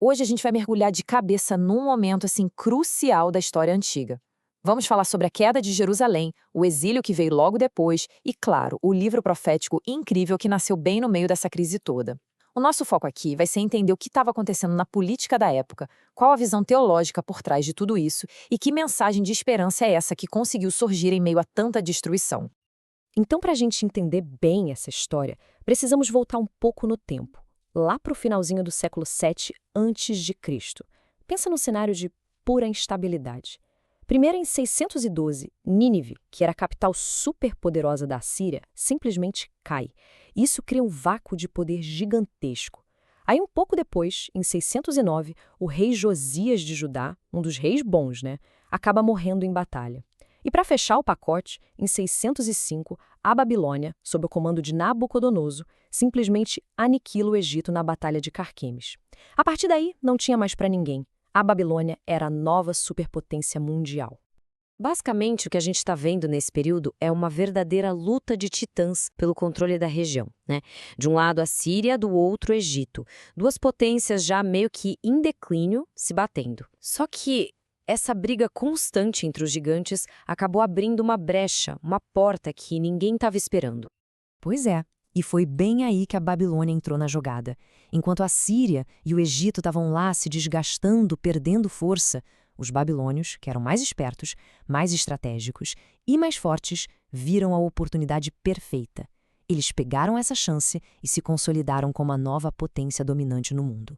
Hoje a gente vai mergulhar de cabeça num momento assim crucial da história antiga. Vamos falar sobre a queda de Jerusalém, o exílio que veio logo depois e, claro, o livro profético incrível que nasceu bem no meio dessa crise toda. O nosso foco aqui vai ser entender o que estava acontecendo na política da época, qual a visão teológica por trás de tudo isso e que mensagem de esperança é essa que conseguiu surgir em meio a tanta destruição. Então, para a gente entender bem essa história, precisamos voltar um pouco no tempo, lá para o finalzinho do século VII antes de Cristo. Pensa no cenário de pura instabilidade. Primeiro, em 612, Nínive, que era a capital superpoderosa da Assíria, simplesmente cai. Isso cria um vácuo de poder gigantesco. Aí, um pouco depois, em 609, o rei Josias de Judá, um dos reis bons, né, acaba morrendo em batalha. E para fechar o pacote, em 605, a Babilônia, sob o comando de Nabucodonosor, simplesmente aniquila o Egito na Batalha de Carquemes. A partir daí, não tinha mais para ninguém. A Babilônia era a nova superpotência mundial. Basicamente, o que a gente está vendo nesse período é uma verdadeira luta de titãs pelo controle da região, né? De um lado a Síria, do outro o Egito. Duas potências já meio que em declínio se batendo. Só que essa briga constante entre os gigantes acabou abrindo uma brecha, uma porta que ninguém estava esperando. Pois é, e foi bem aí que a Babilônia entrou na jogada. Enquanto a Síria e o Egito estavam lá se desgastando, perdendo força, os babilônios, que eram mais espertos, mais estratégicos e mais fortes, viram a oportunidade perfeita. Eles pegaram essa chance e se consolidaram como a nova potência dominante no mundo.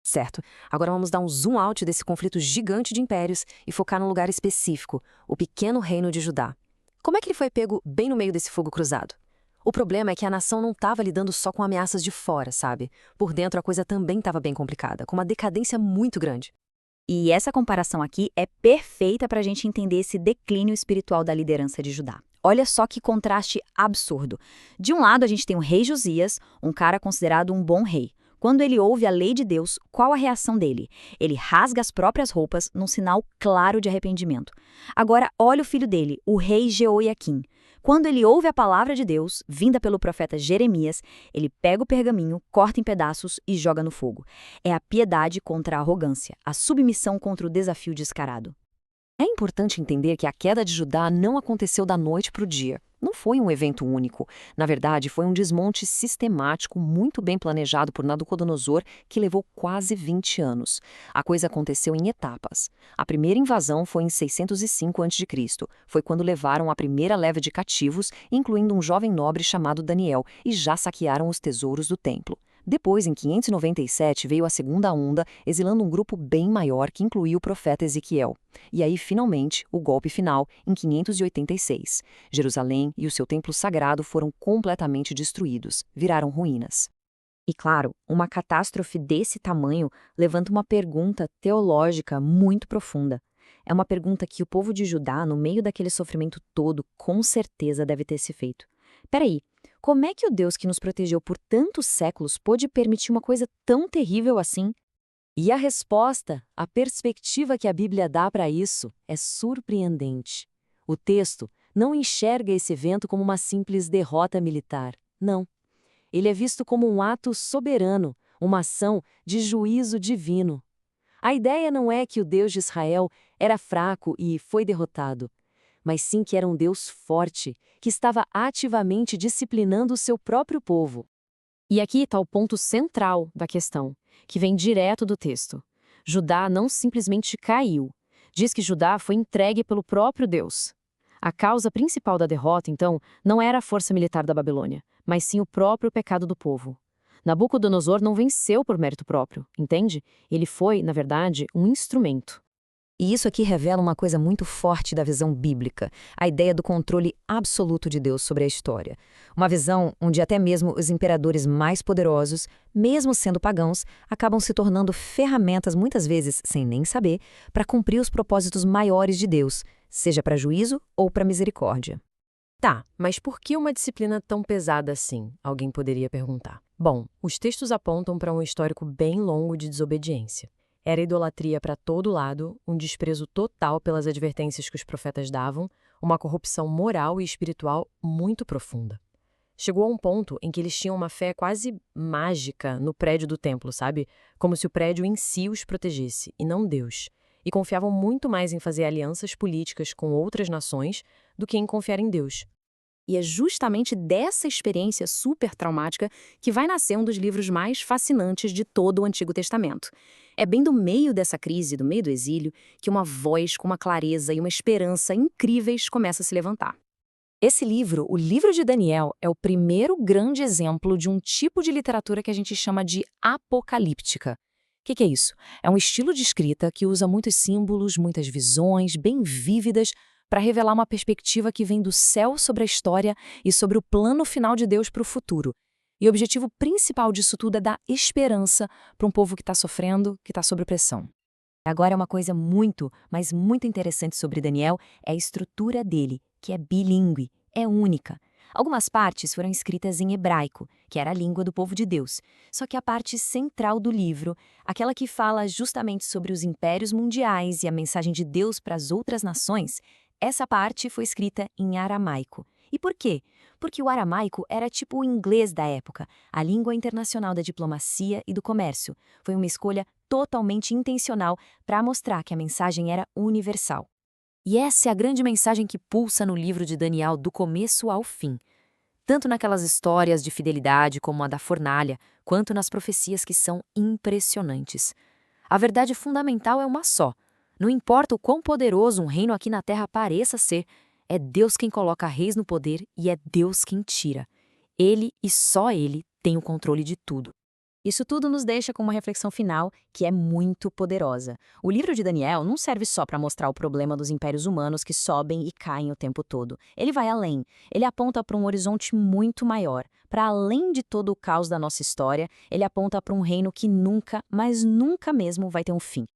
Certo, agora vamos dar um zoom out desse conflito gigante de impérios e focar num lugar específico, o pequeno reino de Judá. Como é que ele foi pego bem no meio desse fogo cruzado? O problema é que a nação não estava lidando só com ameaças de fora, sabe? Por dentro a coisa também estava bem complicada, com uma decadência muito grande. E essa comparação aqui é perfeita para a gente entender esse declínio espiritual da liderança de Judá. Olha só que contraste absurdo. De um lado, a gente tem o rei Josias, um cara considerado um bom rei. Quando ele ouve a lei de Deus, qual a reação dele? Ele rasga as próprias roupas num sinal claro de arrependimento. Agora, olha o filho dele, o rei Jeoiaquim. Quando ele ouve a palavra de Deus, vinda pelo profeta Jeremias, ele pega o pergaminho, corta em pedaços e joga no fogo. É a piedade contra a arrogância, a submissão contra o desafio descarado. É importante entender que a queda de Judá não aconteceu da noite para o dia. Não foi um evento único. Na verdade, foi um desmonte sistemático muito bem planejado por Nabucodonosor que levou quase 20 anos. A coisa aconteceu em etapas. A primeira invasão foi em 605 a.C. Foi quando levaram a primeira leva de cativos, incluindo um jovem nobre chamado Daniel, e já saquearam os tesouros do templo. Depois, em 597, veio a segunda onda, exilando um grupo bem maior que incluía o profeta Ezequiel. E aí, finalmente, o golpe final, em 586. Jerusalém e o seu templo sagrado foram completamente destruídos, viraram ruínas. E claro, uma catástrofe desse tamanho levanta uma pergunta teológica muito profunda. É uma pergunta que o povo de Judá, no meio daquele sofrimento todo, com certeza deve ter se feito. Peraí, como é que o Deus que nos protegeu por tantos séculos pôde permitir uma coisa tão terrível assim? E a resposta, a perspectiva que a Bíblia dá para isso, é surpreendente. O texto não enxerga esse evento como uma simples derrota militar. Não. Ele é visto como um ato soberano, uma ação de juízo divino. A ideia não é que o Deus de Israel era fraco e foi derrotado, mas sim que era um Deus forte, que estava ativamente disciplinando o seu próprio povo. E aqui está o ponto central da questão, que vem direto do texto. Judá não simplesmente caiu. Diz que Judá foi entregue pelo próprio Deus. A causa principal da derrota, então, não era a força militar da Babilônia, mas sim o próprio pecado do povo. Nabucodonosor não venceu por mérito próprio, entende? Ele foi, na verdade, um instrumento. E isso aqui revela uma coisa muito forte da visão bíblica, a ideia do controle absoluto de Deus sobre a história. Uma visão onde até mesmo os imperadores mais poderosos, mesmo sendo pagãos, acabam se tornando ferramentas, muitas vezes sem nem saber, para cumprir os propósitos maiores de Deus, seja para juízo ou para misericórdia. Tá, mas por que uma disciplina tão pesada assim? Alguém poderia perguntar. Bom, os textos apontam para um histórico bem longo de desobediência. Era idolatria para todo lado, um desprezo total pelas advertências que os profetas davam, uma corrupção moral e espiritual muito profunda. Chegou a um ponto em que eles tinham uma fé quase mágica no prédio do templo, sabe? Como se o prédio em si os protegesse, e não Deus. E confiavam muito mais em fazer alianças políticas com outras nações do que em confiar em Deus. E é justamente dessa experiência super traumática que vai nascer um dos livros mais fascinantes de todo o Antigo Testamento. É bem do meio dessa crise, do meio do exílio, que uma voz com uma clareza e uma esperança incríveis começa a se levantar. Esse livro, o Livro de Daniel, é o primeiro grande exemplo de um tipo de literatura que a gente chama de apocalíptica. O que é isso? É um estilo de escrita que usa muitos símbolos, muitas visões bem vívidas para revelar uma perspectiva que vem do céu sobre a história e sobre o plano final de Deus para o futuro. E o objetivo principal disso tudo é dar esperança para um povo que está sofrendo, que está sob pressão. Agora, uma coisa muito, mas muito interessante sobre Daniel é a estrutura dele, que é bilíngue, é única. Algumas partes foram escritas em hebraico, que era a língua do povo de Deus. Só que a parte central do livro, aquela que fala justamente sobre os impérios mundiais e a mensagem de Deus para as outras nações, essa parte foi escrita em aramaico. E por quê? Porque o aramaico era tipo o inglês da época, a língua internacional da diplomacia e do comércio. Foi uma escolha totalmente intencional para mostrar que a mensagem era universal. E essa é a grande mensagem que pulsa no livro de Daniel do começo ao fim. Tanto naquelas histórias de fidelidade como a da fornalha, quanto nas profecias que são impressionantes. A verdade fundamental é uma só. Não importa o quão poderoso um reino aqui na Terra pareça ser, é Deus quem coloca reis no poder e é Deus quem tira. Ele e só Ele tem o controle de tudo. Isso tudo nos deixa com uma reflexão final que é muito poderosa. O livro de Daniel não serve só para mostrar o problema dos impérios humanos que sobem e caem o tempo todo. Ele vai além. Ele aponta para um horizonte muito maior. Para além de todo o caos da nossa história, ele aponta para um reino que nunca, mas nunca mesmo vai ter um fim.